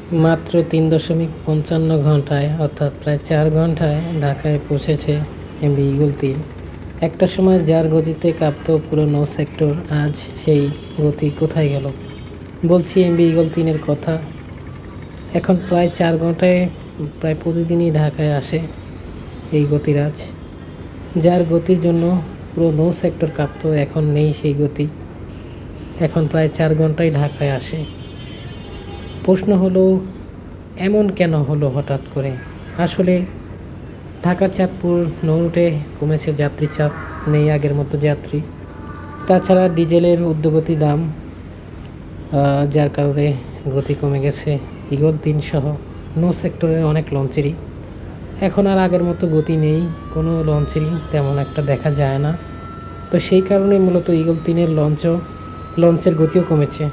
মাত্র 3.55 ঘন্টায় অর্থাৎ প্রায় 4 ঘন্টায় ঢাকায় পৌঁছেছে এমভি ঈগল 3। একটা সময় যার গতিতে কাঁপত পুরো নৌ সেক্টর, আজ সেই গতি কোথায় গেল? বলছি এমভি ঈগল 3-এর কথা। এখন প্রায় 4 ঘন্টায় প্রায় প্রতিদিনই ঢাকায় আসে এই গতিরাজ। যার গতির জন্য পুরো নৌ সেক্টর কাঁপত, এখন নেই সেই গতি। এখন প্রায় 4 ঘন্টায় ঢাকায় আসে। প্রশ্ন হলো, এমন কেন হলো হঠাৎ করে? আসলে ঢাকা চাঁদপুর নৌ রুটে কমেছে যাত্রী চাপ, নেই আগের মতো যাত্রী। তাছাড়া ডিজেলের ঊর্ধ্বগতি দাম, যার কারণে গতি কমে গেছে ঈগল 3 সহ নৌ সেক্টরের অনেক লঞ্চেরই। এখন আর আগের মতো গতি নেই, কোনো লঞ্চেরই তেমন একটা দেখা যায় না। তো সেই কারণে মূলত ঈগল 3-এর লঞ্চের গতিও কমেছে।